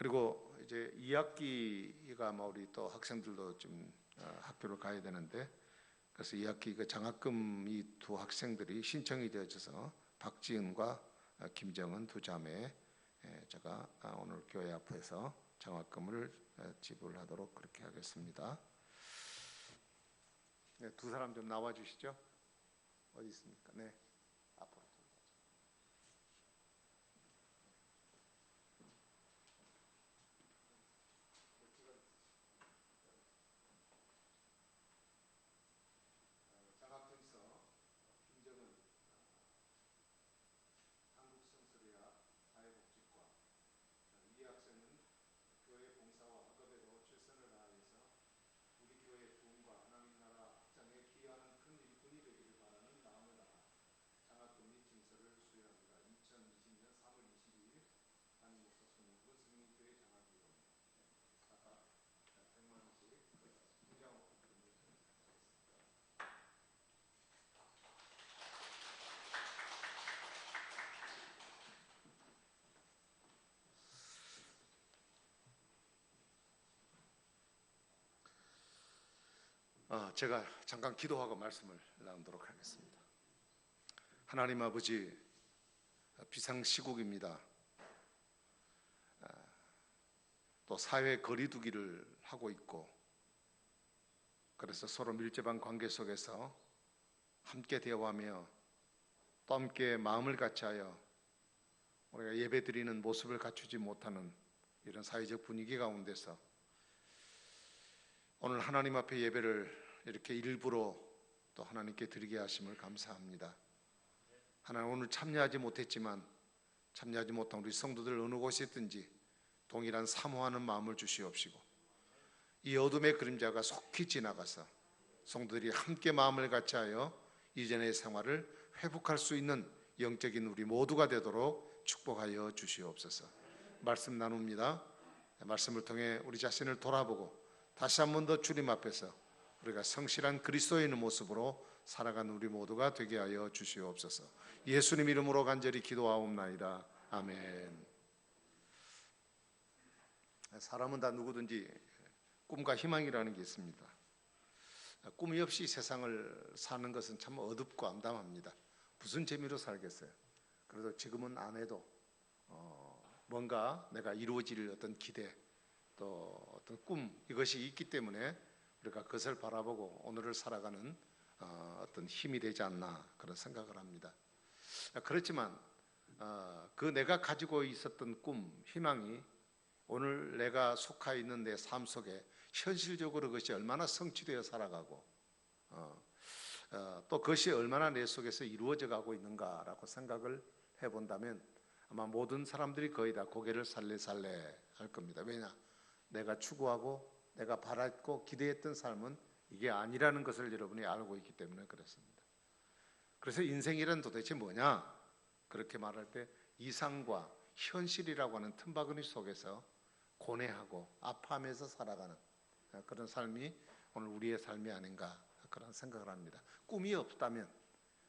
그리고 이제 2학기가 우리 또 학생들도 좀 학교를 가야 되는데, 그래서 2학기 그 장학금 이 두 학생들이 신청이 되어져서 박지은과 김정은 두 자매, 제가 오늘 교회 앞에서 장학금을 지불하도록 그렇게 하겠습니다. 네, 두 사람 좀 나와 주시죠. 어디 있습니까? 네, 앞으로. 장학금서 김정은 한국성서대학 사회복지과, 이 학생은 교회 봉사와 학업에도 최선을 다해서 우리 교회 부흥과 하나님 나라 확장에 기여하는 큰 일꾼이 되기를 바라는 마음을 담아 장학금 및 증서를 수여합니다. 2020년 3월 22일 담임 목사 손영근 성민교회 장학위원, 각각 100만 원씩 통장으로 기금을 전달하겠습니다. 제가 잠깐 기도하고 말씀을 나누도록 하겠습니다. 하나님 아버지, 비상시국입니다. 또 사회 거리두기를 하고 있고, 그래서 서로 밀접한 관계 속에서 함께 대화하며 또 함께 마음을 같이하여 우리가 예배드리는 모습을 갖추지 못하는 이런 사회적 분위기 가운데서 오늘 하나님 앞에 예배를 이렇게 일부러 또 하나님께 드리게 하심을 감사합니다. 하나님, 오늘 참여하지 못했지만 참여하지 못한 우리 성도들 어느 곳에 있든지 동일한 사모하는 마음을 주시옵시고, 이 어둠의 그림자가 속히 지나가서 성도들이 함께 마음을 같이하여 이전의 생활을 회복할 수 있는 영적인 우리 모두가 되도록 축복하여 주시옵소서. 말씀 나눕니다. 말씀을 통해 우리 자신을 돌아보고 다시 한 번 더 주님 앞에서 우리가 성실한 그리스도인의 모습으로 살아가는 우리 모두가 되게 하여 주시옵소서. 예수님 이름으로 간절히 기도하옵나이다. 아멘. 사람은 다 누구든지 꿈과 희망이라는 게 있습니다. 꿈이 없이 세상을 사는 것은 참 어둡고 암담합니다. 무슨 재미로 살겠어요? 그래도 지금은 안 해도 뭔가 내가 이루어질 어떤 기대, 또 어떤 꿈, 이것이 있기 때문에 우리가 그것을 바라보고 오늘을 살아가는 어떤 힘이 되지 않나 그런 생각을 합니다. 그렇지만 그 내가 가지고 있었던 꿈, 희망이 오늘 내가 속해 있는 내 삶 속에 현실적으로 그것이 얼마나 성취되어 살아가고 또 그것이 얼마나 내 속에서 이루어져 가고 있는가라고 생각을 해본다면 아마 모든 사람들이 거의 다 고개를 살레살레 할 겁니다. 왜냐? 내가 추구하고 내가 바랐고 기대했던 삶은 이게 아니라는 것을 여러분이 알고 있기 때문에 그렇습니다. 그래서 인생이란 도대체 뭐냐? 그렇게 말할 때 이상과 현실이라고 하는 틈바구니 속에서 고뇌하고 아파하면서 살아가는 그런 삶이 오늘 우리의 삶이 아닌가 그런 생각을 합니다. 꿈이 없다면,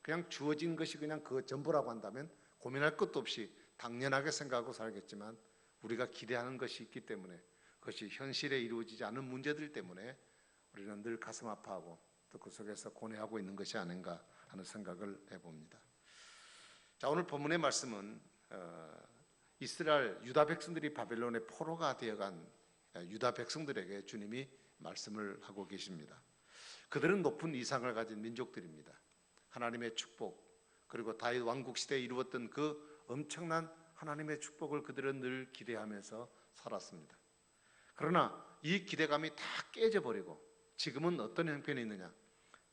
그냥 주어진 것이 그냥 그 전부라고 한다면 고민할 것도 없이 당연하게 생각하고 살겠지만, 우리가 기대하는 것이 있기 때문에, 그것이 현실에 이루어지지 않은 문제들 때문에 우리는 늘 가슴 아파하고 또 그 속에서 고뇌하고 있는 것이 아닌가 하는 생각을 해봅니다. 자, 오늘 본문의 말씀은 이스라엘 유다 백성들이 바벨론의 포로가 되어간 유다 백성들에게 주님이 말씀을 하고 계십니다. 그들은 높은 이상을 가진 민족들입니다. 하나님의 축복, 그리고 다윗 왕국 시대에 이루었던 그 엄청난 하나님의 축복을 그들은 늘 기대하면서 살았습니다. 그러나 이 기대감이 다 깨져버리고 지금은 어떤 형편이 있느냐?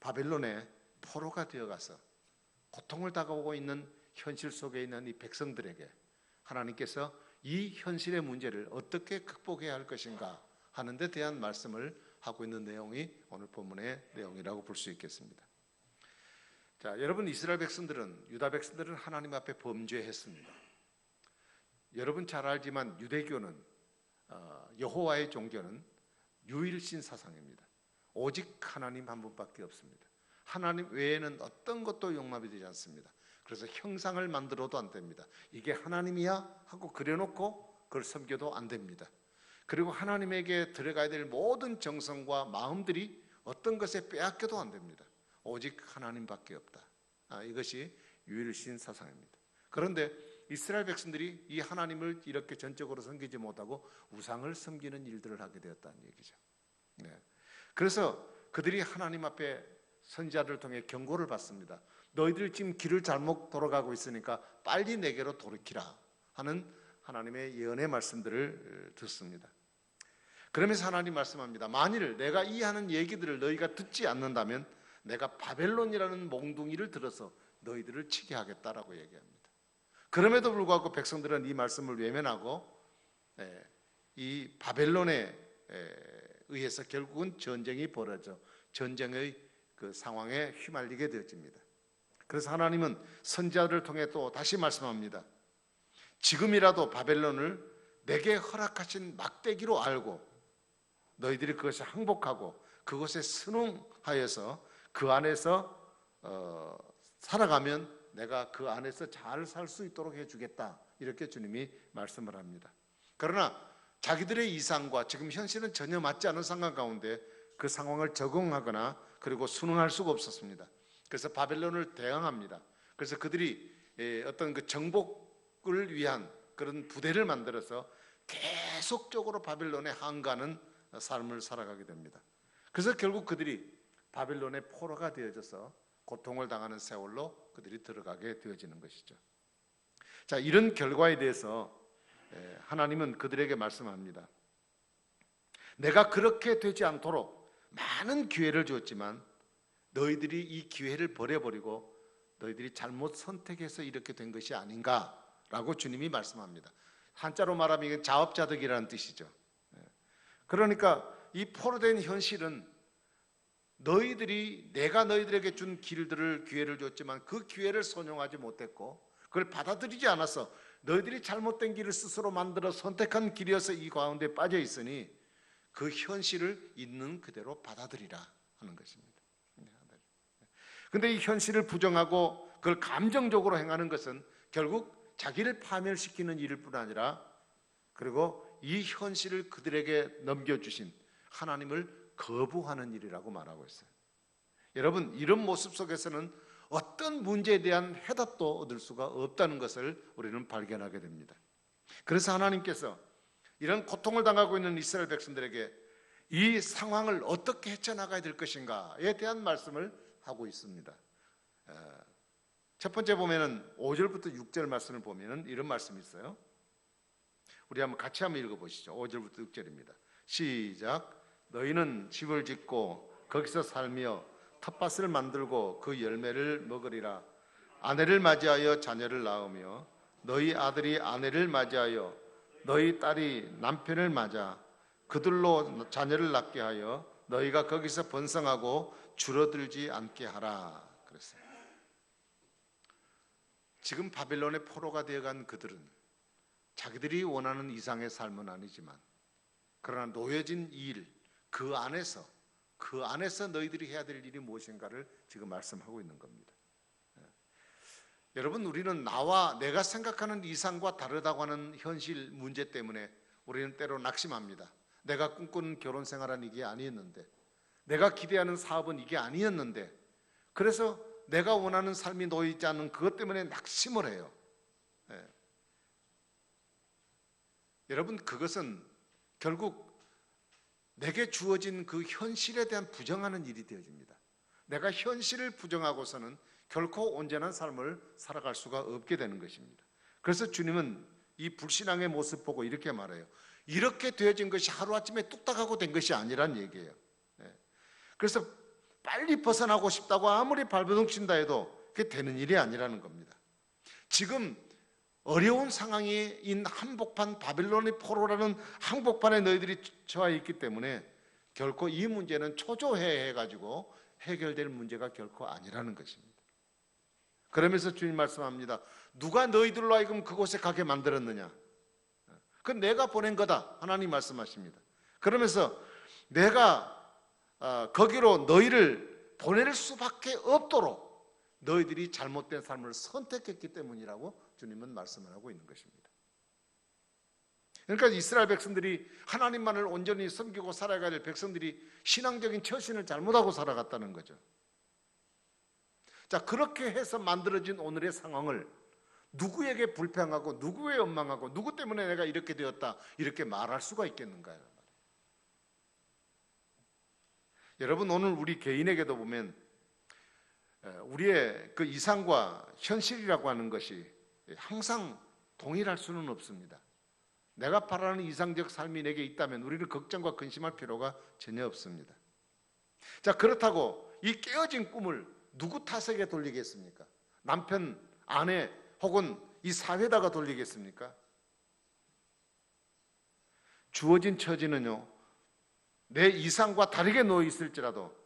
바벨론의 포로가 되어가서 고통을 당하고 있는 현실 속에 있는 이 백성들에게 하나님께서 이 현실의 문제를 어떻게 극복해야 할 것인가 하는 데 대한 말씀을 하고 있는 내용이 오늘 본문의 내용이라고 볼 수 있겠습니다. 자, 여러분, 이스라엘 백성들은, 유다 백성들은 하나님 앞에 범죄했습니다. 여러분 잘 알지만 유대교는 여호와의 종교는 유일신 사상입니다. 오직 하나님 한 분밖에 없습니다. 하나님 외에는 어떤 것도 용납이 되지 않습니다. 그래서 형상을 만들어도 안 됩니다. 이게 하나님이야 하고 그려놓고 그걸 섬겨도 안 됩니다. 그리고 하나님에게 들어가야 될 모든 정성과 마음들이 어떤 것에 빼앗겨도 안 됩니다. 오직 하나님밖에 없다. 이것이 유일신 사상입니다. 그런데 이스라엘 백성들이 이 하나님을 이렇게 전적으로 섬기지 못하고 우상을 섬기는 일들을 하게 되었다는 얘기죠. 그래서 그들이 하나님 앞에 선지자를 통해 경고를 받습니다. 너희들이 지금 길을 잘못 돌아가고 있으니까 빨리 내게로 돌이키라 하는 하나님의 예언의 말씀들을 듣습니다. 그러면서 하나님 말씀합니다. 만일 내가 이 하는 얘기들을 너희가 듣지 않는다면 내가 바벨론이라는 몽둥이를 들어서 너희들을 치게 하겠다라고 얘기합니다. 그럼에도 불구하고 백성들은 이 말씀을 외면하고 이 바벨론에 의해서 결국은 전쟁이 벌어져 전쟁의 그 상황에 휘말리게 되어집니다. 그래서 하나님은 선지자를 통해 또 다시 말씀합니다. 지금이라도 바벨론을 내게 허락하신 막대기로 알고 너희들이 그것을 항복하고 그것에 순응하여서 그 안에서 살아가면 내가 그 안에서 잘 살 수 있도록 해주겠다, 이렇게 주님이 말씀을 합니다. 그러나 자기들의 이상과 지금 현실은 전혀 맞지 않은 상황 가운데 그 상황을 적응하거나 그리고 순응할 수가 없었습니다. 그래서 바벨론을 대항합니다. 그래서 그들이 어떤 그 정복을 위한 그런 부대를 만들어서 계속적으로 바벨론에 항가하는 삶을 살아가게 됩니다. 그래서 결국 그들이 바벨론의 포로가 되어져서 고통을 당하는 세월로 그들이 들어가게 되어지는 것이죠. 자, 이런 결과에 대해서 하나님은 그들에게 말씀합니다. 내가 그렇게 되지 않도록 많은 기회를 주었지만 너희들이 이 기회를 버려버리고 너희들이 잘못 선택해서 이렇게 된 것이 아닌가라고 주님이 말씀합니다. 한자로 말하면 이게 자업자득이라는 뜻이죠. 그러니까 이 포로된 현실은 너희들이 내가 너희들에게 준 기회를 줬지만 그 기회를 선용하지 못했고 그걸 받아들이지 않아서 너희들이 잘못된 길을 스스로 만들어 선택한 길이어서 이 가운데 빠져 있으니 그 현실을 있는 그대로 받아들이라 하는 것입니다. 그런데 이 현실을 부정하고 그걸 감정적으로 행하는 것은 결국 자기를 파멸시키는 일일 뿐 아니라 그리고 이 현실을 그들에게 넘겨주신 하나님을 거부하는 일이라고 말하고 있어요. 여러분, 이런 모습 속에서는 어떤 문제에 대한 해답도 얻을 수가 없다는 것을 우리는 발견하게 됩니다. 그래서 하나님께서 이런 고통을 당하고 있는 이스라엘 백성들에게 이 상황을 어떻게 헤쳐나가야 될 것인가에 대한 말씀을 하고 있습니다. 첫 번째 보면은 5절부터 6절 말씀을 보면은 이런 말씀이 있어요. 우리 한번 같이 한번 읽어보시죠. 5절부터 6절입니다. 시작. 너희는 집을 짓고 거기서 살며 텃밭을 만들고 그 열매를 먹으리라. 아내를 맞이하여 자녀를 낳으며 너희 아들이 아내를 맞이하여 너희 딸이 남편을 맞아 그들로 자녀를 낳게 하여 너희가 거기서 번성하고 줄어들지 않게 하라 그랬어요. 지금 바벨론의 포로가 되어간 그들은 자기들이 원하는 이상의 삶은 아니지만 그러나 놓여진 일, 그 안에서 너희들이 해야 될 일이 무엇인가를 지금 말씀하고 있는 겁니다. 여러분, 우리는 나와 내가 생각하는 이상과 다르다고 하는 현실 문제 때문에 우리는 때로 낙심합니다. 내가 꿈꾸는 결혼 생활은 이게 아니었는데, 내가 기대하는 사업은 이게 아니었는데, 그래서 내가 원하는 삶이 놓이지 않는 그것 때문에 낙심을 해요. 여러분, 그것은 결국 내게 주어진 그 현실에 대한 부정하는 일이 되어집니다. 내가 현실을 부정하고서는 결코 온전한 삶을 살아갈 수가 없게 되는 것입니다. 그래서 주님은 이 불신앙의 모습 보고 이렇게 말해요. 이렇게 되어진 것이 하루아침에 뚝딱하고 된 것이 아니란 얘기예요. 그래서 빨리 벗어나고 싶다고 아무리 발버둥 친다 해도 그게 되는 일이 아니라는 겁니다. 지금 어려운 상황인 한복판, 바벨론의 포로라는 한복판에 너희들이 처해 있기 때문에 결코 이 문제는 초조해가지고 해결될 문제가 결코 아니라는 것입니다. 그러면서 주님 말씀합니다. 누가 너희들로 하여금 그곳에 가게 만들었느냐? 그건 내가 보낸 거다. 하나님 말씀하십니다. 그러면서 내가 거기로 너희를 보낼 수밖에 없도록 너희들이 잘못된 삶을 선택했기 때문이라고 주님은 말씀을 하고 있는 것입니다. 그러니까 이스라엘 백성들이 하나님만을 온전히 섬기고 살아가야 될 백성들이 신앙적인 처신을 잘못하고 살아갔다는 거죠. 자, 그렇게 해서 만들어진 오늘의 상황을 누구에게 불평하고 누구에 원망하고 누구 때문에 내가 이렇게 되었다 이렇게 말할 수가 있겠는가요? 여러분, 오늘 우리 개인에게도 보면 우리의 그 이상과 현실이라고 하는 것이 항상 동일할 수는 없습니다. 내가 바라는 이상적 삶이 내게 있다면 우리는 걱정과 근심할 필요가 전혀 없습니다. 자, 그렇다고 이 깨어진 꿈을 누구 탓에게 돌리겠습니까? 남편, 아내 혹은 이 사회다가 돌리겠습니까? 주어진 처지는요, 내 이상과 다르게 놓여 있을지라도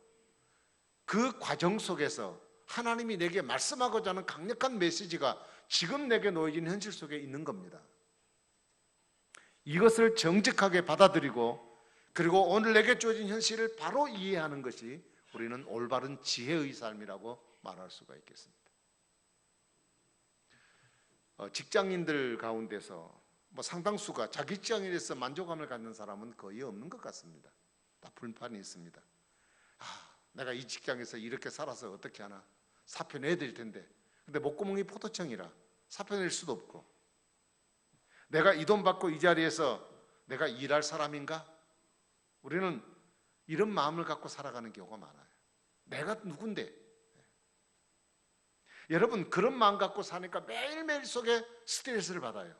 그 과정 속에서 하나님이 내게 말씀하고자 하는 강력한 메시지가 지금 내게 놓여진 현실 속에 있는 겁니다. 이것을 정직하게 받아들이고 그리고 오늘 내게 주어진 현실을 바로 이해하는 것이 우리는 올바른 지혜의 삶이라고 말할 수가 있겠습니다. 직장인들 가운데서 상당수가 자기 직장에 대해서 만족감을 갖는 사람은 거의 없는 것 같습니다. 다 불만이 있습니다. 내가 이 직장에서 이렇게 살아서 어떻게 하나, 사표 내야 될 텐데 근데 목구멍이 포도청이라 사표 낼 수도 없고, 내가 이 돈 받고 이 자리에서 내가 일할 사람인가? 우리는 이런 마음을 갖고 살아가는 경우가 많아요. 내가 누군데? 여러분, 그런 마음 갖고 사니까 매일매일 속에 스트레스를 받아요.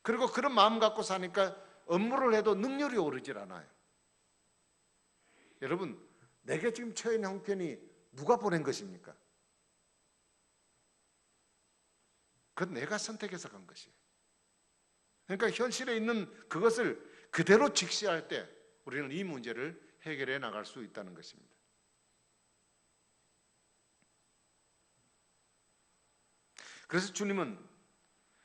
그리고 그런 마음 갖고 사니까 업무를 해도 능률이 오르질 않아요. 여러분, 내게 지금 처해 있는 형편이 누가 보낸 것입니까? 그건 내가 선택해서 간 것이에요. 그러니까 현실에 있는 그것을 그대로 직시할 때 우리는 이 문제를 해결해 나갈 수 있다는 것입니다. 그래서 주님은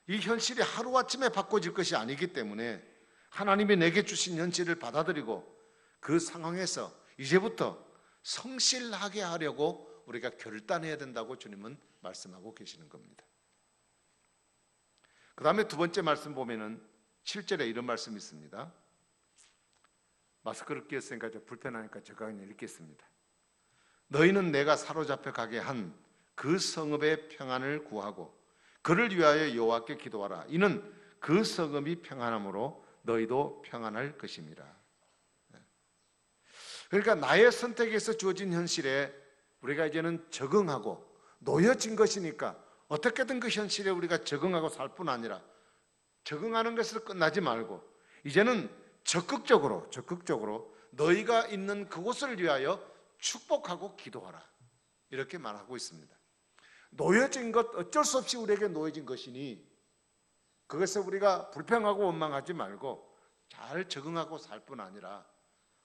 이 현실이 하루아침에 바꿔질 것이 아니기 때문에 하나님이 내게 주신 현실을 받아들이고 그 상황에서 이제부터 성실하게 하려고 우리가 결단해야 된다고 주님은 말씀하고 계시는 겁니다. 그 다음에 두 번째 말씀 보면은 7절에 이런 말씀이 있습니다. 마스크를 끼었으니까 좀 불편하니까 제가 그냥 읽겠습니다. 너희는 내가 사로잡혀 가게 한 그 성읍의 평안을 구하고 그를 위하여 여호와께 기도하라. 이는 그 성읍이 평안함으로 너희도 평안할 것입니다. 그러니까 나의 선택에서 주어진 현실에 우리가 이제는 적응하고 놓여진 것이니까 어떻게든 그 현실에 우리가 적응하고 살 뿐 아니라 적응하는 것으로 끝나지 말고 이제는 적극적으로 너희가 있는 그곳을 위하여 축복하고 기도하라. 이렇게 말하고 있습니다. 놓여진 것, 어쩔 수 없이 우리에게 놓여진 것이니 그것을 우리가 불평하고 원망하지 말고 잘 적응하고 살 뿐 아니라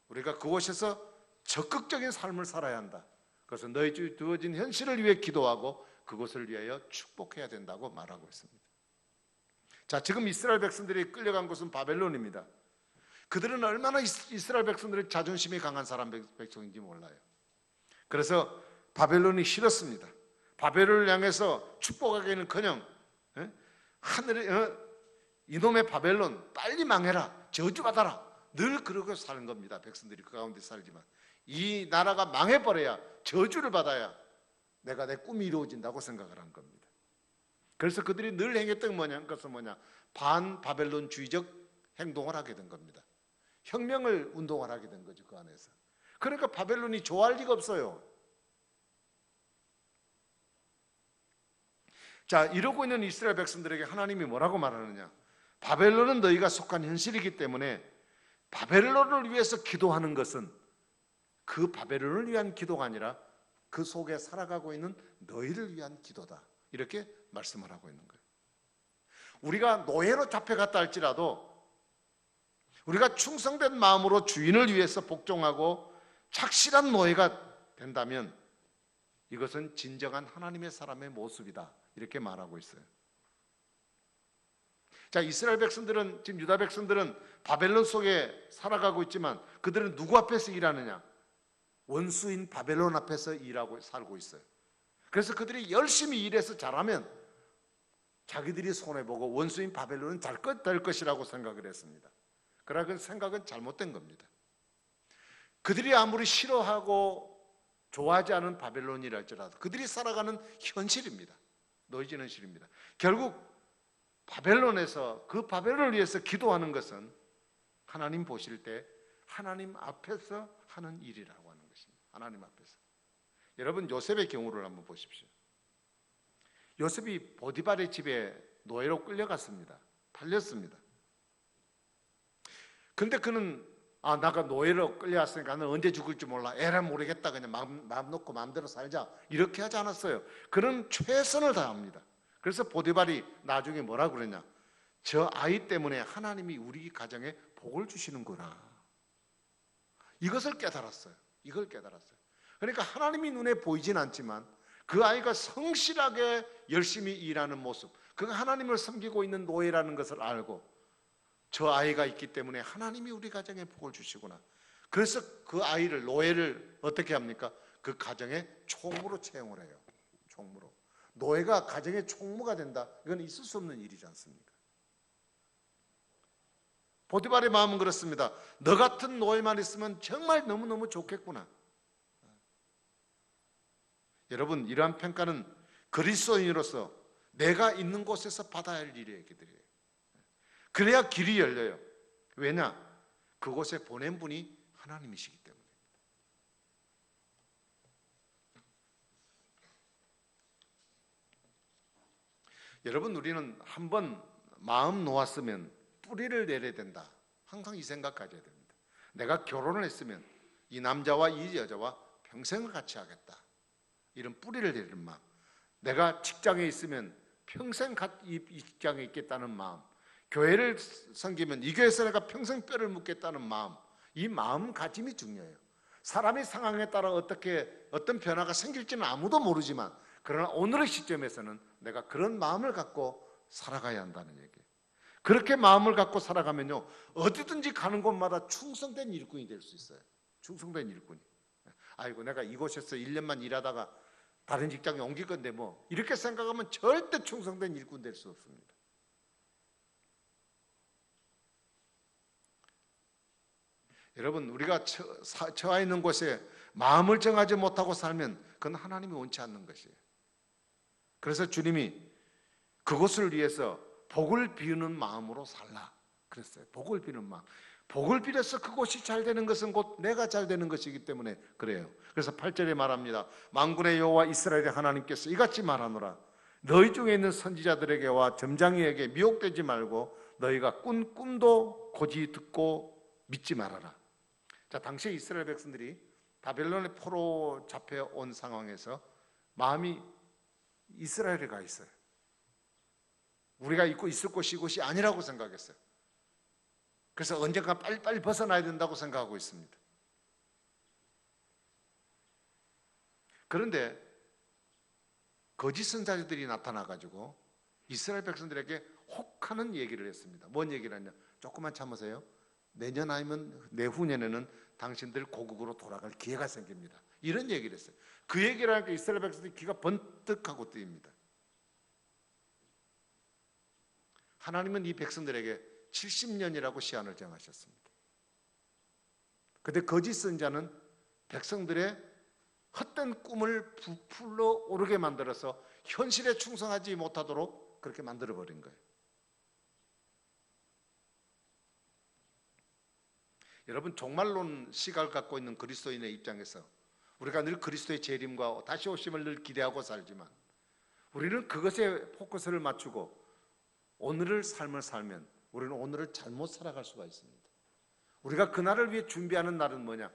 우리가 그곳에서 적극적인 삶을 살아야 한다. 그래서 너희 주어진 현실을 위해 기도하고 그것을 위하여 축복해야 된다고 말하고 있습니다. 자, 지금 이스라엘 백성들이 끌려간 곳은 바벨론입니다. 그들은 얼마나 이스라엘 백성들의 자존심이 강한 백성인지 몰라요. 그래서 바벨론이 싫었습니다. 바벨론을 향해서 축복하기는커녕 하늘에 이놈의 바벨론 빨리 망해라, 저주받아라, 늘 그러고 사는 겁니다. 백성들이 그 가운데 살지만 이 나라가 망해버려야, 저주를 받아야 내가 내 꿈이 이루어진다고 생각을 한 겁니다. 그래서 그들이 늘 행했던 것은 뭐냐? 반바벨론주의적 행동을 하게 된 겁니다. 혁명을 운동을 하게 된 거죠, 그 안에서. 그러니까 바벨론이 좋아할 리가 없어요. 자, 이러고 있는 이스라엘 백성들에게 하나님이 뭐라고 말하느냐? 바벨론은 너희가 속한 현실이기 때문에 바벨론을 위해서 기도하는 것은 그 바벨론을 위한 기도가 아니라 그 속에 살아가고 있는 너희를 위한 기도다. 이렇게 말씀을 하고 있는 거예요. 우리가 노예로 잡혀갔다 할지라도 우리가 충성된 마음으로 주인을 위해서 복종하고 착실한 노예가 된다면 이것은 진정한 하나님의 사람의 모습이다. 이렇게 말하고 있어요. 자, 이스라엘 백성들은, 지금 유다 백성들은 바벨론 속에 살아가고 있지만 그들은 누구 앞에서 일하느냐? 원수인 바벨론 앞에서 일하고 살고 있어요. 그래서 그들이 열심히 일해서 잘하면 자기들이 손해보고 원수인 바벨론은 잘 될 것이라고 생각을 했습니다. 그러나 그 생각은 잘못된 겁니다. 그들이 아무리 싫어하고 좋아하지 않은 바벨론이라 할지라도 그들이 살아가는 현실입니다. 노이즈는 실입니다. 결국 바벨론에서 그 바벨론을 위해서 기도하는 것은 하나님 보실 때 하나님 앞에서 하는 일이라고 하는 것입니다. 하나님 앞에서. 여러분 요셉의 경우를 한번 보십시오. 요셉이 보디발의 집에 노예로 끌려갔습니다. 팔렸습니다. 근데 그는 나가 노예로 끌려왔으니까 나는 언제 죽을지 몰라. 에라 모르겠다. 그냥 마음 놓고 마음대로 살자. 이렇게 하지 않았어요. 그는 최선을 다합니다. 그래서 보디발이 나중에 뭐라 그러냐. 저 아이 때문에 하나님이 우리 가정에 복을 주시는구나. 이것을 깨달았어요. 이걸 깨달았어요. 그러니까 하나님이 눈에 보이진 않지만 그 아이가 성실하게 열심히 일하는 모습, 그가 하나님을 섬기고 있는 노예라는 것을 알고 저 아이가 있기 때문에 하나님이 우리 가정에 복을 주시구나. 그래서 그 아이를, 노예를 어떻게 합니까? 그 가정의 총무로 채용을 해요. 총무로. 노예가 가정의 총무가 된다. 이건 있을 수 없는 일이지 않습니까? 보디발의 마음은 그렇습니다. 너 같은 노예만 있으면 정말 너무너무 좋겠구나. 여러분, 이러한 평가는 그리스도인으로서 내가 있는 곳에서 받아야 할 일이에요. 그래야 길이 열려요. 왜냐? 그곳에 보낸 분이 하나님이시기 때문에. 여러분, 우리는 한번 마음 놓았으면 뿌리를 내려야 된다. 항상 이 생각 가져야 됩니다. 내가 결혼을 했으면 이 남자와 이 여자와 평생을 같이 하겠다. 이런 뿌리를 내리는 마음. 내가 직장에 있으면 평생 이 직장에 있겠다는 마음. 교회를 섬기면 이 교회에서 내가 평생 뼈를 묻겠다는 마음. 이 마음가짐이 중요해요. 사람의 상황에 따라 어떤 변화가 생길지는 아무도 모르지만 그러나 오늘의 시점에서는 내가 그런 마음을 갖고 살아가야 한다는 얘기예요. 그렇게 마음을 갖고 살아가면요, 어디든지 가는 곳마다 충성된 일꾼이 될 수 있어요. 충성된 일꾼이. 아이고, 내가 이곳에서 1년만 일하다가 다른 직장에 옮길 건데 뭐, 이렇게 생각하면 절대 충성된 일꾼 될 수 없습니다. 여러분, 우리가 처해 있는 곳에 마음을 정하지 못하고 살면 그건 하나님이 원치 않는 것이에요. 그래서 주님이 그곳을 위해서 복을 비우는 마음으로 살라 그랬어요. 복을 비우는 마음. 복을 빌어서 그곳이 잘 되는 것은 곧 내가 잘 되는 것이기 때문에 그래요. 그래서 8절에 말합니다. 만군의 여호와 이스라엘의 하나님께서 이같이 말하노라. 너희 중에 있는 선지자들에게와 점장이에게 미혹되지 말고 너희가 꾼 꿈도 고지 듣고 믿지 말아라. 자, 당시 이스라엘 백성들이 바벨론의 포로 잡혀온 상황에서 마음이 이스라엘에 가 있어요. 우리가 있고 있을 곳이 이곳이 아니라고 생각했어요. 그래서 언젠가 빨리 벗어나야 된다고 생각하고 있습니다. 그런데 거짓 선지자들이 나타나가지고 이스라엘 백성들에게 혹하는 얘기를 했습니다. 뭔 얘기를 했냐? 조금만 참으세요. 내년 아니면 내후년에는 당신들 고국으로 돌아갈 기회가 생깁니다. 이런 얘기를 했어요. 그 얘기를 하니까 이스라엘 백성들이 귀가 번뜩하고 뜨입니다. 하나님은 이 백성들에게 70년이라고 시한을 정하셨습니다. 그런데 거짓 선지자는 백성들의 헛된 꿈을 부풀러 오르게 만들어서 현실에 충성하지 못하도록 그렇게 만들어버린 거예요. 여러분, 종말론 시각을 갖고 있는 그리스도인의 입장에서 우리가 늘 그리스도의 재림과 다시 오심을 늘 기대하고 살지만 우리는 그것에 포커스를 맞추고 오늘을 삶을 살면 우리는 오늘을 잘못 살아갈 수가 있습니다. 우리가 그날을 위해 준비하는 날은 뭐냐?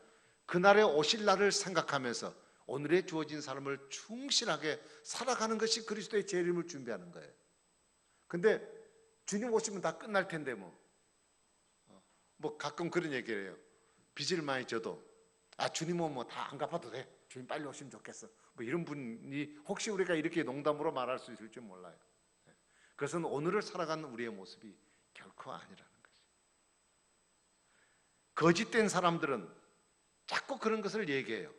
그날에 오실 날을 생각하면서 오늘에 주어진 삶을 충실하게 살아가는 것이 그리스도의 재림을 준비하는 거예요. 근데 주님 오시면 다 끝날 텐데 뭐 가끔 그런 얘기를 해요. 빚을 많이 져도 주님은 뭐 다 안 갚아도 돼. 주님 빨리 오시면 좋겠어. 뭐 이런 분이 혹시 우리가 이렇게 농담으로 말할 수 있을지 몰라요. 그것은 오늘을 살아가는 우리의 모습이 결코 아니라는 것이죠. 거짓된 사람들은 자꾸 그런 것을 얘기해요.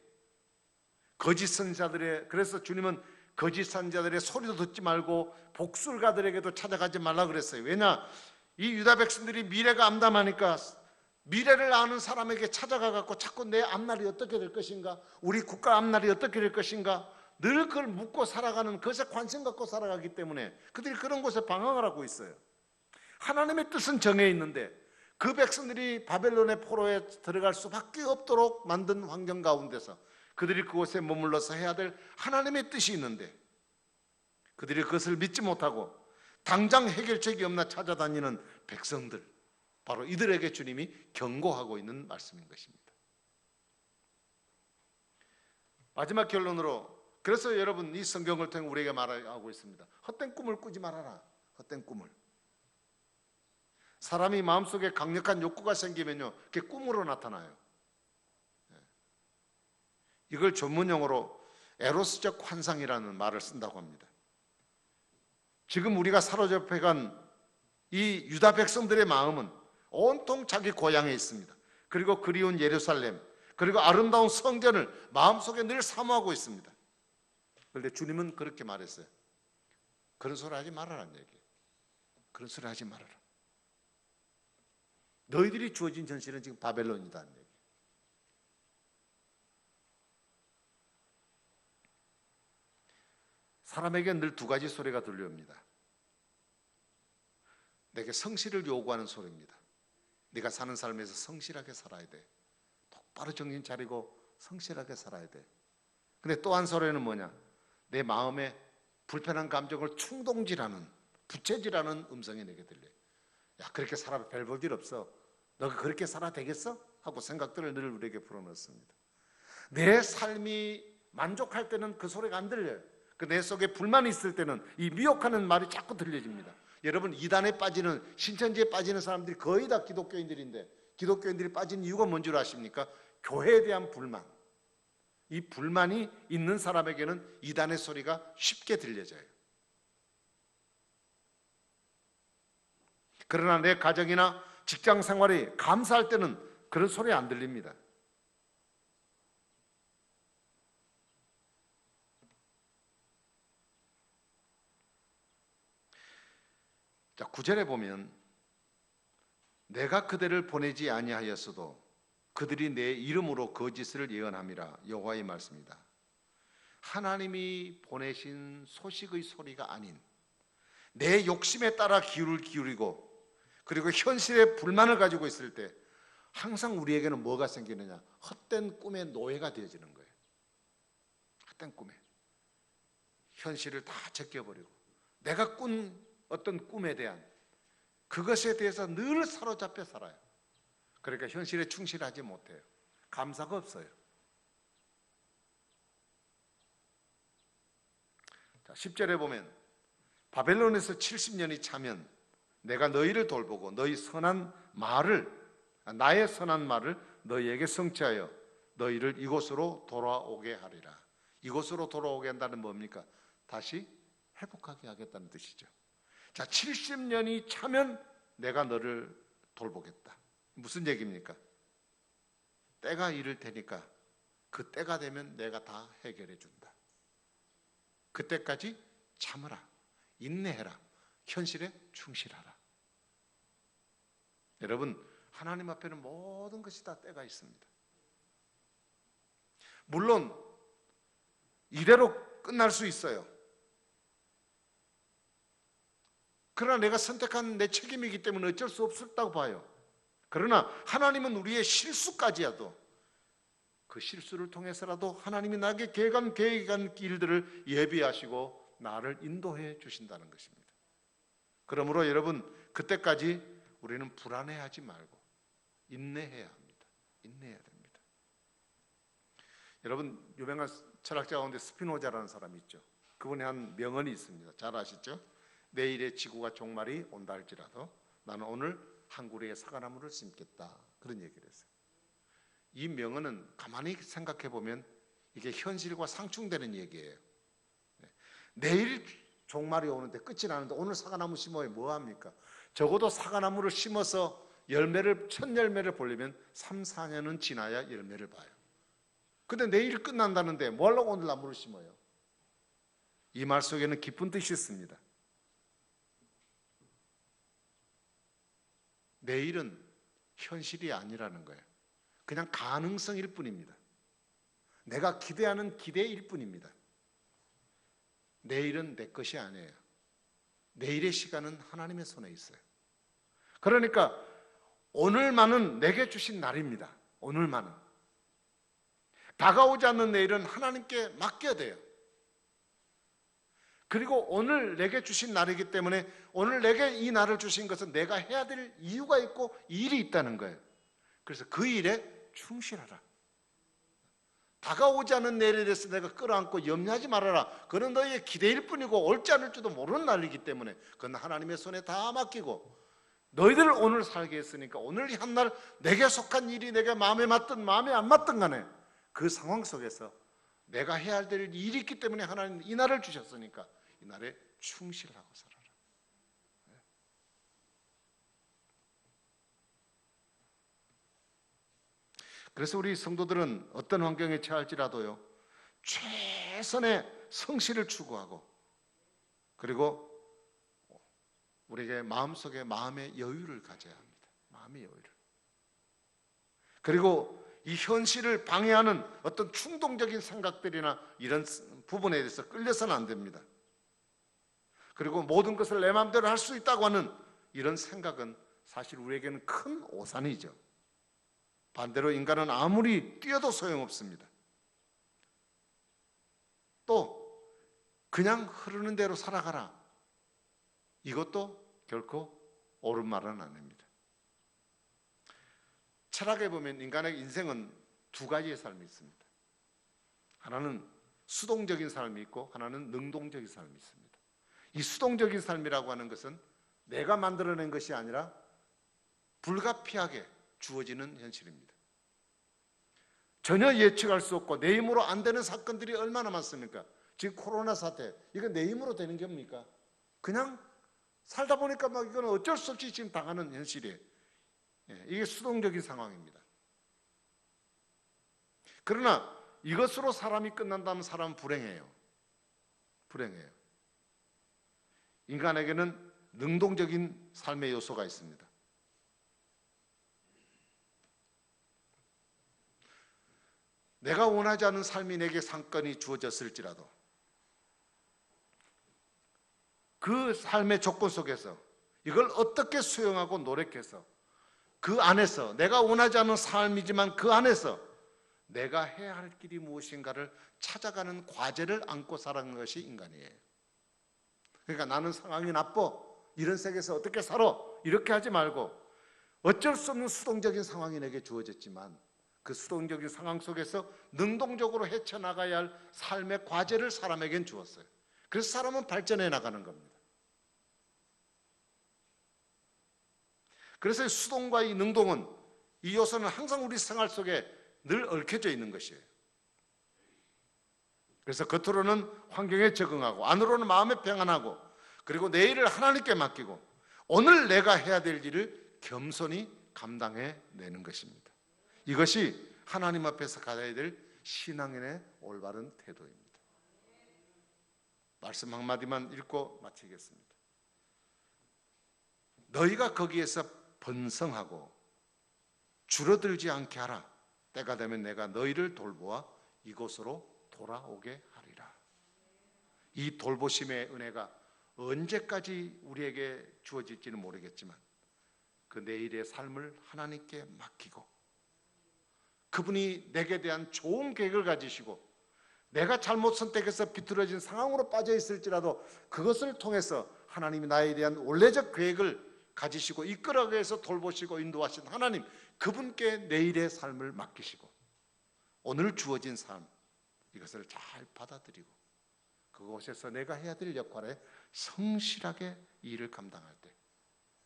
거짓 선지자들의, 그래서 주님은 거짓 선지자들의 소리도 듣지 말고 복술가들에게도 찾아가지 말라 그랬어요. 왜냐? 이 유다 백성들이 미래가 암담하니까 미래를 아는 사람에게 찾아가 갖고 자꾸 내 앞날이 어떻게 될 것인가, 우리 국가 앞날이 어떻게 될 것인가 늘 그걸 묻고 살아가는, 그것에 관심 갖고 살아가기 때문에 그들이 그런 곳에 방황을 하고 있어요. 하나님의 뜻은 정해 있는데 그 백성들이 바벨론의 포로에 들어갈 수밖에 없도록 만든 환경 가운데서 그들이 그곳에 머물러서 해야 될 하나님의 뜻이 있는데 그들이 그것을 믿지 못하고 당장 해결책이 없나 찾아다니는 백성들, 바로 이들에게 주님이 경고하고 있는 말씀인 것입니다. 마지막 결론으로, 그래서 여러분 이 성경을 통해 우리에게 말하고 있습니다. 헛된 꿈을 꾸지 말아라. 헛된 꿈을. 사람이 마음속에 강력한 욕구가 생기면요, 그게 꿈으로 나타나요. 이걸 전문용어로 에로스적 환상이라는 말을 쓴다고 합니다. 지금 우리가 사로잡혀간 이 유다 백성들의 마음은 온통 자기 고향에 있습니다. 그리고 그리운 예루살렘, 그리고 아름다운 성전을 마음속에 늘 사모하고 있습니다. 그런데 주님은 그렇게 말했어요. 그런 소리 하지 말아라는 얘기예요. 그런 소리 하지 말아라. 너희들이 주어진 현실은 지금 바벨론이다는 얘기예요. 사람에게 늘 두 가지 소리가 들려옵니다. 내게 성실을 요구하는 소리입니다. 네가 사는 삶에서 성실하게 살아야 돼. 똑바로 정신 차리고 성실하게 살아야 돼. 근데 또 한 소리는 뭐냐? 내 마음에 불편한 감정을 충동질하는, 부채질하는 음성이 내게 들려요. 야, 그렇게 살아 별 볼 일 없어. 너가 그렇게 살아 되겠어? 하고 생각들을 늘 우리에게 불어넣습니다. 내 삶이 만족할 때는 그 소리가 안 들려요. 그 내 속에 불만이 있을 때는 이 미혹하는 말이 자꾸 들려집니다. 여러분, 이단에 빠지는, 신천지에 빠지는 사람들이 거의 다 기독교인들인데 기독교인들이 빠진 이유가 뭔 줄 아십니까? 교회에 대한 불만. 이 불만이 있는 사람에게는 이단의 소리가 쉽게 들려져요. 그러나 내 가정이나 직장 생활이 감사할 때는 그런 소리 안 들립니다. 자, 9절에 보면 내가 그들을 보내지 아니하였어도 그들이 내 이름으로 거짓을 예언함이라 여호와의 말씀이다. 하나님이 보내신 소식의 소리가 아닌 내 욕심에 따라 귀를 기울이고 그리고 현실에 불만을 가지고 있을 때 항상 우리에게는 뭐가 생기느냐? 헛된 꿈의 노예가 되어지는 거예요. 헛된 꿈에 현실을 다 제껴버리고 내가 꾼 어떤 꿈에 대한 그것에 대해서 늘 사로잡혀 살아요. 그러니까 현실에 충실하지 못해요. 감사가 없어요. 자, 10절에 보면 바벨론에서 70년이 차면 내가 너희를 돌보고 너희 선한 말을, 나의 선한 말을 너희에게 성취하여 너희를 이곳으로 돌아오게 하리라. 이곳으로 돌아오게 한다는 뭡니까? 다시 회복하게 하겠다는 뜻이죠. 자, 70년이 차면 내가 너를 돌보겠다. 무슨 얘기입니까? 때가 이를 테니까 그 때가 되면 내가 다 해결해 준다. 그때까지 참으라, 인내해라, 현실에 충실하라. 여러분, 하나님 앞에는 모든 것이 다 때가 있습니다. 물론 이대로 끝날 수 있어요. 그러나 내가 선택한 내 책임이기 때문에 어쩔 수 없었다고 봐요. 그러나 하나님은 우리의 실수까지라도 그 실수를 통해서라도 하나님이 나에게 계획한 길들을 예비하시고 나를 인도해 주신다는 것입니다. 그러므로 여러분, 그때까지 우리는 불안해하지 말고 인내해야 합니다. 인내해야 됩니다. 여러분, 유명한 철학자 가운데 스피노자라는 사람이 있죠. 그분의 한 명언이 있습니다. 잘 아시죠? 내일의 지구가 종말이 온다 할지라도 나는 오늘 한 그루의 사과나무를 심겠다. 그런 얘기를 했어요. 이 명언은 가만히 생각해 보면 이게 현실과 상충되는 얘기예요. 내일 종말이 오는데 끝이 나는데 오늘 사과나무 심어야 뭐합니까? 적어도 사과나무를 심어서 첫 열매를 보려면 3, 4년은 지나야 열매를 봐요. 근데 내일 끝난다는데 뭐 하려고 오늘 나무를 심어요? 이 말 속에는 깊은 뜻이 있습니다. 내일은 현실이 아니라는 거예요. 그냥 가능성일 뿐입니다. 내가 기대하는 기대일 뿐입니다. 내일은 내 것이 아니에요. 내일의 시간은 하나님의 손에 있어요. 그러니까 오늘만은 내게 주신 날입니다. 오늘만은. 다가오지 않는 내일은 하나님께 맡겨야 돼요. 그리고 오늘 내게 주신 날이기 때문에 오늘 내게 이 날을 주신 것은 내가 해야 될 이유가 있고 일이 있다는 거예요. 그래서 그 일에 충실하라. 다가오지 않는 내일에 대해서 내가 끌어안고 염려하지 말아라. 그건 너희의 기대일 뿐이고 옳지 않을지도 모르는 날이기 때문에 그건 하나님의 손에 다 맡기고 너희들 오늘 살게 했으니까 오늘 이 한 날 내게 속한 일이 내게 마음에 맞든 마음에 안 맞든 간에 그 상황 속에서 내가 해야 될 일이 있기 때문에 하나님 이 날을 주셨으니까 이 날에 충실하고 살아라. 그래서 우리 성도들은 어떤 환경에 처할지라도요, 최선의 성실을 추구하고 그리고 우리에게 마음속에 마음의 여유를 가져야 합니다. 마음의 여유를. 그리고 이 현실을 방해하는 어떤 충동적인 생각들이나 이런 부분에 대해서 끌려서는 안 됩니다. 그리고 모든 것을 내 마음대로 할 수 있다고 하는 이런 생각은 사실 우리에게는 큰 오산이죠. 반대로 인간은 아무리 뛰어도 소용없습니다. 또 그냥 흐르는 대로 살아가라. 이것도 결코 옳은 말은 아닙니다. 철학에 보면 인간의 인생은 두 가지의 삶이 있습니다. 하나는 수동적인 삶이 있고 하나는 능동적인 삶이 있습니다. 이 수동적인 삶이라고 하는 것은 내가 만들어낸 것이 아니라 불가피하게 주어지는 현실입니다. 전혀 예측할 수 없고 내 힘으로 안 되는 사건들이 얼마나 많습니까? 지금 코로나 사태, 이거 내 힘으로 되는 겁니까? 그냥 살다 보니까 막 이건 어쩔 수 없이 지금 당하는 현실이에요. 이게 수동적인 상황입니다. 그러나 이것으로 사람이 끝난다면 사람은 불행해요. 불행해요. 인간에게는 능동적인 삶의 요소가 있습니다. 내가 원하지 않은 삶이 내게 상권이 주어졌을지라도 그 삶의 조건 속에서 이걸 어떻게 수용하고 노력해서 그 안에서 내가 원하지 않은 삶이지만 그 안에서 내가 해야 할 길이 무엇인가를 찾아가는 과제를 안고 살아가는 것이 인간이에요. 그러니까 나는 상황이 나빠, 이런 세계에서 어떻게 살아, 이렇게 하지 말고 어쩔 수 없는 수동적인 상황이 내게 주어졌지만 그 수동적인 상황 속에서 능동적으로 헤쳐나가야 할 삶의 과제를 사람에겐 주었어요. 그래서 사람은 발전해 나가는 겁니다. 그래서 수동과 이 능동은, 이 요소는 항상 우리 생활 속에 늘 얽혀져 있는 것이에요. 그래서 겉으로는 환경에 적응하고 안으로는 마음에 평안하고 그리고 내일을 하나님께 맡기고 오늘 내가 해야 될 일을 겸손히 감당해 내는 것입니다. 이것이 하나님 앞에서 가져야 될 신앙인의 올바른 태도입니다. 말씀 한마디만 읽고 마치겠습니다. 너희가 거기에서 번성하고 줄어들지 않게 하라. 때가 되면 내가 너희를 돌보아 이곳으로 돌아오게 하리라. 이 돌보심의 은혜가 언제까지 우리에게 주어질지는 모르겠지만 그 내일의 삶을 하나님께 맡기고 그분이 내게 대한 좋은 계획을 가지시고 내가 잘못 선택해서 비틀어진 상황으로 빠져 있을지라도 그것을 통해서 하나님이 나에 대한 원래적 계획을 가지시고 이끌어가기 위해서 돌보시고 인도하신 하나님, 그분께 내일의 삶을 맡기시고 오늘 주어진 삶, 이것을 잘 받아들이고 그곳에서 내가 해야 될 역할에 성실하게 이 일을 감당할 때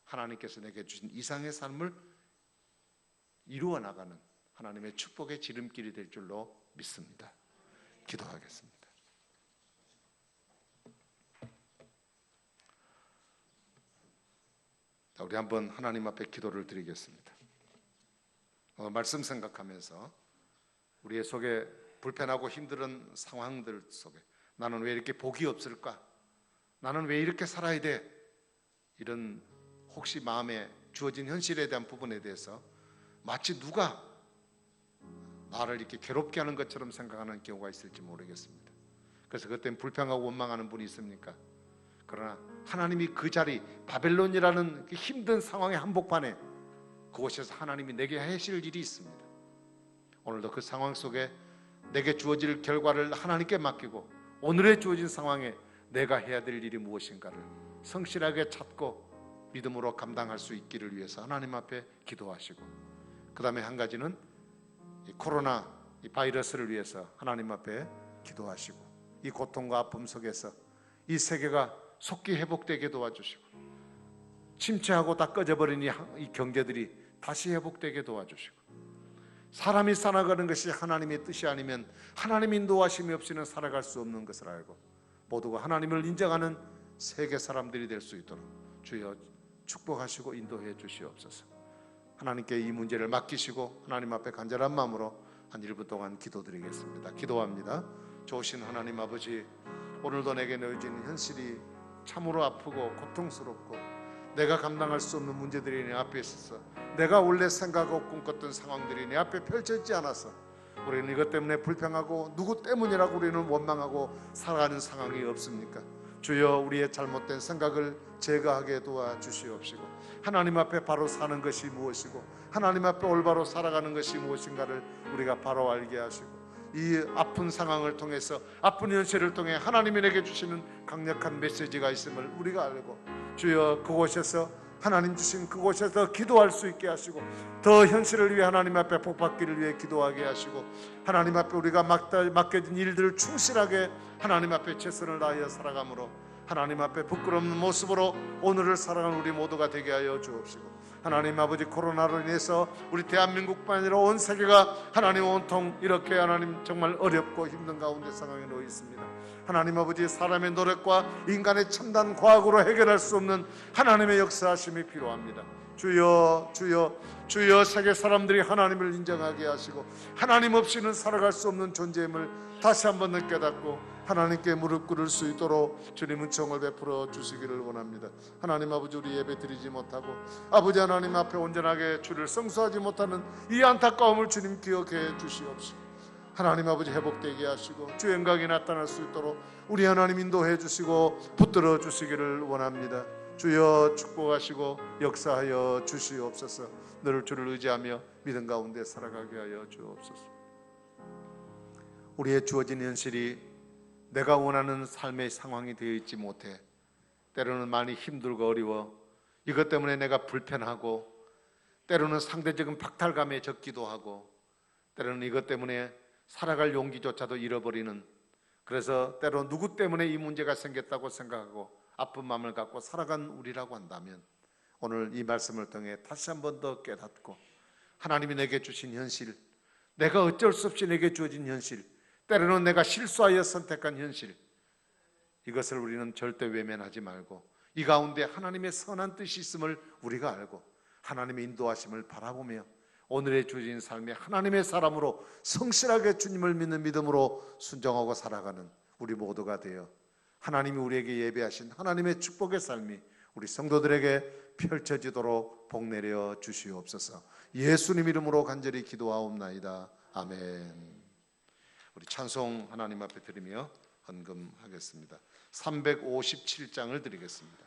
하나님께서 내게 주신 이상의 삶을 이루어 나가는 하나님의 축복의 지름길이 될 줄로 믿습니다. 기도하겠습니다. 자, 우리 한번 하나님 앞에 기도를 드리겠습니다. 말씀 생각하면서 우리의 속에 불편하고 힘든 상황들 속에 나는 왜 이렇게 복이 없을까? 나는 왜 이렇게 살아야 돼? 이런 혹시 마음에 주어진 현실에 대한 부분에 대해서 마치 누가 나를 이렇게 괴롭게 하는 것처럼 생각하는 경우가 있을지 모르겠습니다. 그래서 그때는 불평하고 원망하는 분이 있습니까? 그러나 하나님이 그 자리, 바벨론이라는 그 힘든 상황의 한복판에 그곳에서 하나님이 내게 하실 일이 있습니다. 오늘도 그 상황 속에 내게 주어질 결과를 하나님께 맡기고 오늘의 주어진 상황에 내가 해야 될 일이 무엇인가를 성실하게 찾고 믿음으로 감당할 수 있기를 위해서 하나님 앞에 기도하시고, 그 다음에 한 가지는 이 코로나 이 바이러스를 위해서 하나님 앞에 기도하시고, 이 고통과 아픔 속에서 이 세계가 속기 회복되게 도와주시고, 침체하고 다 꺼져버린 이 경제들이 다시 회복되게 도와주시고, 사람이 살아가는 것이 하나님의 뜻이 아니면 하나님 인도하심이 없이는 살아갈 수 없는 것을 알고 모두가 하나님을 인정하는 세계 사람들이 될 수 있도록 주여 축복하시고 인도해 주시옵소서. 하나님께 이 문제를 맡기시고 하나님 앞에 간절한 마음으로 한 1분 동안 기도드리겠습니다. 기도합니다. 좋으신 하나님 아버지, 오늘도 내게 놓여진 현실이 참으로 아프고 고통스럽고 내가 감당할 수 없는 문제들이 내 앞에 있어서 내가 원래 생각하고 꿈꿨던 상황들이 내 앞에 펼쳐지지 않아서 우리는 이것 때문에 불평하고 누구 때문이라고 우리는 원망하고 살아가는 상황이 없습니까? 주여, 우리의 잘못된 생각을 제거하게 도와주시옵시고 하나님 앞에 바로 사는 것이 무엇이고 하나님 앞에 올바로 살아가는 것이 무엇인가를 우리가 바로 알게 하시고, 이 아픈 상황을 통해서, 아픈 현실을 통해 하나님이 내게 주시는 강력한 메시지가 있음을 우리가 알고 주여, 그곳에서 하나님 주신 그곳에서 기도할 수 있게 하시고 더 현실을 위해 하나님 앞에 복받기를 위해 기도하게 하시고 하나님 앞에 우리가 맡겨진 일들을 충실하게 하나님 앞에 최선을 다하여 살아감으로 하나님 앞에 부끄러운 모습으로 오늘을 살아가는 우리 모두가 되게 하여 주옵시고, 하나님 아버지, 코로나로 인해서 우리 대한민국뿐 아니라 온 세계가 하나님 온통 이렇게 하나님 정말 어렵고 힘든 가운데 상황에 놓여 있습니다. 하나님 아버지, 사람의 노력과 인간의 첨단 과학으로 해결할 수 없는 하나님의 역사하심이 필요합니다. 주여, 주여, 주여, 세계 사람들이 하나님을 인정하게 하시고 하나님 없이는 살아갈 수 없는 존재임을 다시 한번 깨닫고 하나님께 무릎 꿇을 수 있도록 주님 은총을 베풀어 주시기를 원합니다. 하나님 아버지, 우리 예배 드리지 못하고 아버지 하나님 앞에 온전하게 주를 성수하지 못하는 이 안타까움을 주님 기억해 주시옵시고 하나님 아버지, 회복되게 하시고 주의 영광이 나타날 수 있도록 우리 하나님 인도해 주시고 붙들어 주시기를 원합니다. 주여, 축복하시고 역사하여 주시옵소서. 늘 주를 의지하며 믿음 가운데 살아가게 하여 주옵소서. 우리의 주어진 현실이 내가 원하는 삶의 상황이 되어 있지 못해 때로는 많이 힘들고 어려워 이것 때문에 내가 불편하고 때로는 상대적인 박탈감에 젖기도 하고 때로는 이것 때문에 살아갈 용기조차도 잃어버리는, 그래서 때로 누구 때문에 이 문제가 생겼다고 생각하고 아픈 마음을 갖고 살아간 우리라고 한다면 오늘 이 말씀을 통해 다시 한 번 더 깨닫고 하나님이 내게 주신 현실, 내가 어쩔 수 없이 내게 주어진 현실, 때로는 내가 실수하여 선택한 현실, 이것을 우리는 절대 외면하지 말고 이 가운데 하나님의 선한 뜻이 있음을 우리가 알고 하나님의 인도하심을 바라보며 오늘의 주어진 삶에 하나님의 사람으로 성실하게 주님을 믿는 믿음으로 순종하고 살아가는 우리 모두가 되어 하나님이 우리에게 예배하신 하나님의 축복의 삶이 우리 성도들에게 펼쳐지도록 복 내려 주시옵소서. 예수님 이름으로 간절히 기도하옵나이다. 아멘. 우리 찬송 하나님 앞에 드리며 헌금하겠습니다. 357장을 드리겠습니다.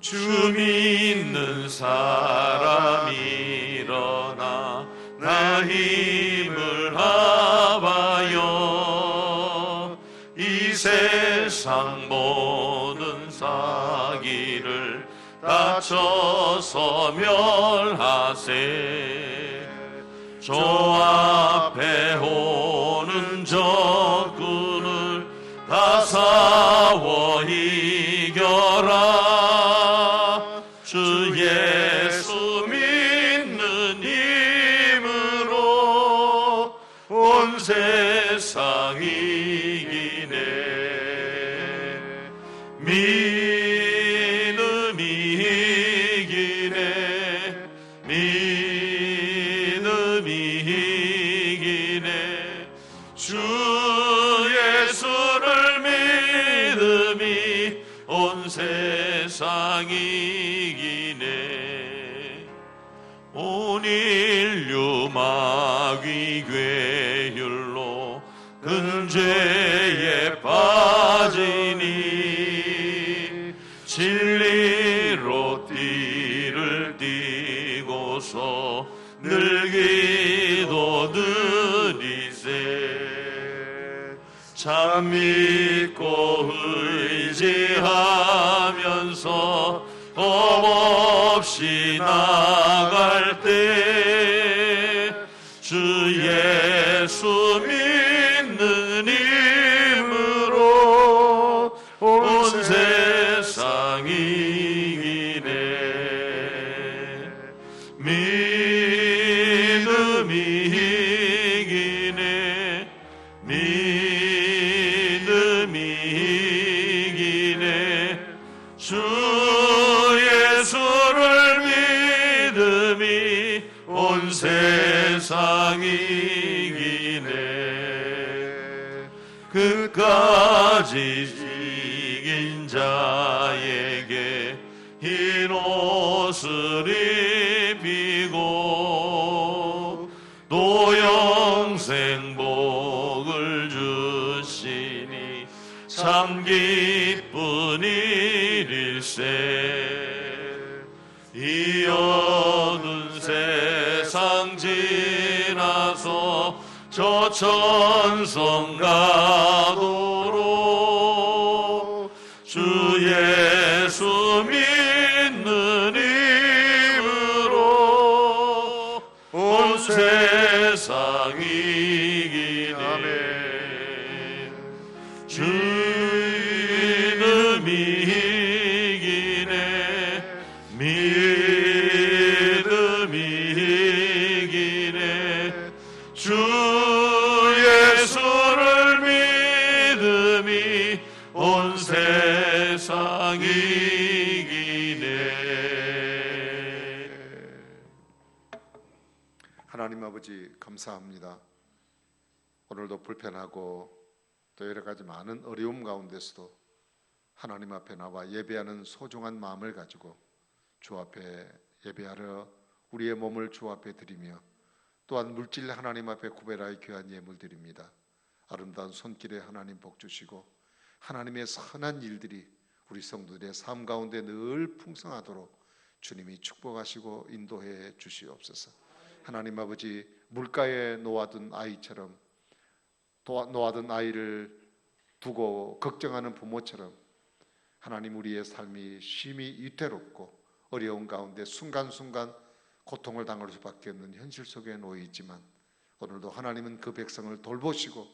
주 믿는 사람 일어나 나 힘을 합하여 이 세상 모든 사기를 다쳐서 멸하세. 저 앞에 오는 적군을 다 싸워 이겨라. 주 예수 믿는 힘으로 온 세상 이기네. 믿음으로 이기네. 주 예수를 믿음이 온 세상 이기네. 온 인류 마귀 괴율로 근죄에 빠지니 진리로 띠를 띠고서 늘 기도드리세. 참 믿고 의지하면서 겁없이 나갈 때 주 예수 믿는 힘으로 온 세상 이기네. 믿음이 이기네. 믿음이 이기네. 주 예수를 믿음이 온 세상 이기네. 끝까지 이긴 자에게 흰 옷을 입히고 또 영생 복을 주시니 참 기쁜 일일세. 이 어두운 세상 지나서 저 천성 가도록 주 예수 믿는 힘으로 온 세상 이기네. 주님이 이기네. 믿음이 이기네. 주 예수를 믿음이 온 세상 이기네. 하나님 아버지 감사합니다. 오늘도 불편하고 또 여러 가지 많은 어려움 가운데서도 하나님 앞에 나와 예배하는 소중한 마음을 가지고 주 앞에 예배하러 우리의 몸을 주 앞에 드리며 또한 물질 하나님 앞에 구별하여 귀한 예물 드립니다. 아름다운 손길에 하나님 복 주시고 하나님의 선한 일들이 우리 성도들의 삶 가운데 늘 풍성하도록 주님이 축복하시고 인도해 주시옵소서. 하나님 아버지, 물가에 놓아둔 아이처럼 놓아둔 아이를 두고 걱정하는 부모처럼 하나님 우리의 삶이 심히 위태롭고 어려운 가운데 순간순간 고통을 당할 수밖에 없는 현실 속에 놓여 있지만 오늘도 하나님은 그 백성을 돌보시고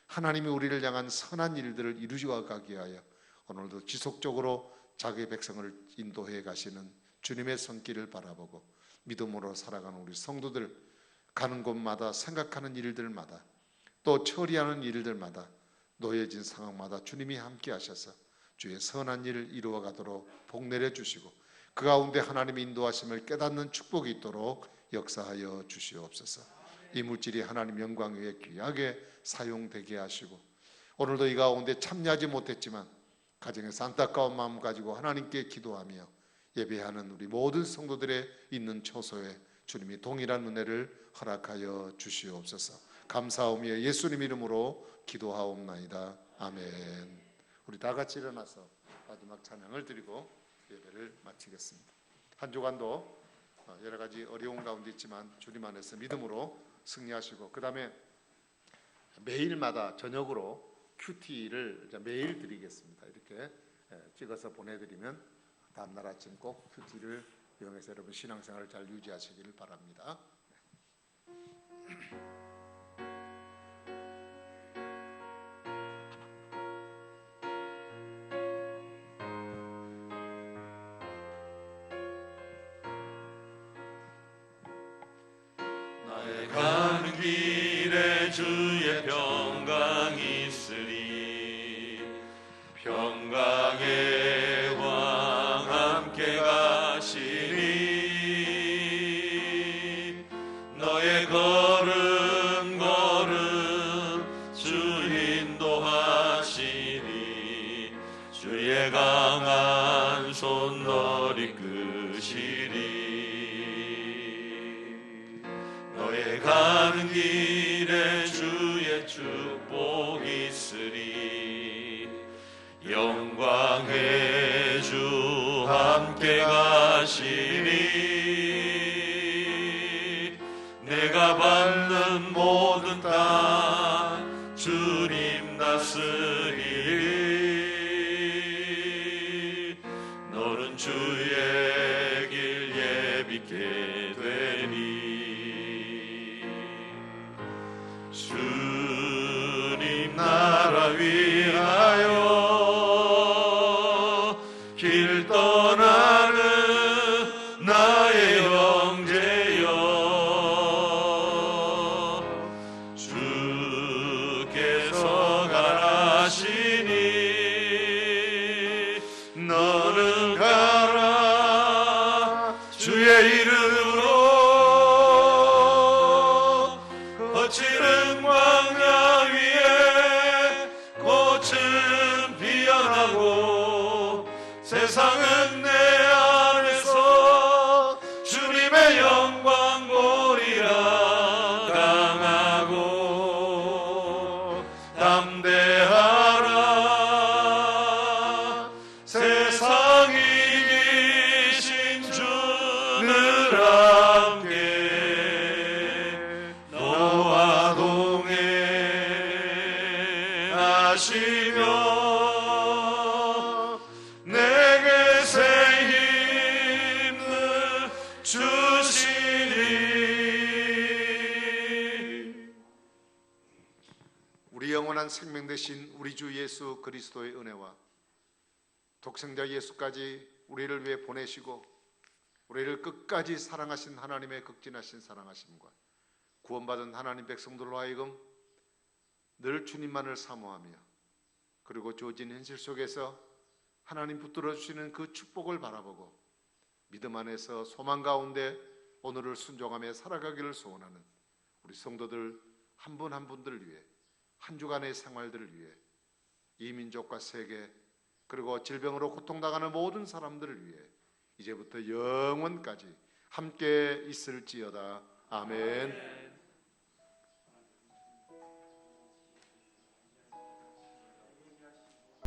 하나님이 우리를 향한 선한 일들을 이루어 가게 하여 오늘도 지속적으로 자기의 백성을 인도해 가시는 주님의 손길을 바라보고 믿음으로 살아가는 우리 성도들, 가는 곳마다 생각하는 일들마다 또 처리하는 일들마다 놓여진 상황마다 주님이 함께 하셔서 주의 선한 일을 이루어 가도록 복 내려 주시고 그 가운데 하나님의 인도하심을 깨닫는 축복이 있도록 역사하여 주시옵소서. 이 물질이 하나님 영광 위에 귀하게 사용되게 하시고 오늘도 이 가운데 참여하지 못했지만 가정에서 안타까운 마음 가지고 하나님께 기도하며 예배하는 우리 모든 성도들의 있는 처소에 주님이 동일한 은혜를 허락하여 주시옵소서. 감사하오며 예수님 이름으로 기도하옵나이다. 아멘. 우리 다 같이 일어나서 마지막 찬양을 드리고 예배를 마치겠습니다. 한 주간도 여러 가지 어려운 가운데 있지만 주님 안에서 믿음으로 승리하시고 그 다음에 매일마다 저녁으로 큐티를 매일 드리겠습니다. 이렇게 찍어서 보내드리면 다음날 아침 꼭 큐티를 이용해서 여러분 신앙생활을 잘 유지하시기를 바랍니다. 나의 가는 길에 주의 평강이 있으리. 평강의 왕 함께 가시니 너의 것 걸음걸음 주 인도하시니 주의 강한 손 널 이끄시리. 너의 가는 길에 주의 축복 있으리. 영광의 주 함께 가시니 내가 받는 모든 땅 주님 다스리리. 너는 주의 길 예비게 되리. 주님 나라 위하여 길 떠나는 나의 형제여, 주께서 가라시니 너는 가라. 주의 이름으로 거칠은 광야 위에 꽃은 피어나고 세상은 내 안에서 주님의 영광 보리라. 강하고 담대하라. 세상 이기신 주를 함께 너와 동행하시며 내게 새 힘을 주시리. 우리 영원한 생명 되신 우리 주 예수 그리스도의 은혜와 독생자 예수까지 우리를 위해 보내시고 우리를 끝까지 사랑하신 하나님의 극진하신 사랑하심과 구원받은 하나님 백성들로 하여금 늘 주님만을 사모하며 그리고 주어진 현실 속에서 하나님 붙들어 주시는 그 축복을 바라보고 믿음 안에서 소망 가운데 오늘을 순종하며 살아가기를 소원하는 우리 성도들 한 분 한 분들을 위해 한 주간의 생활들을 위해 이 민족과 세계 그리고 질병으로 고통당하는 모든 사람들을 위해 이제부터 영원까지 함께 있을지어다. 아멘.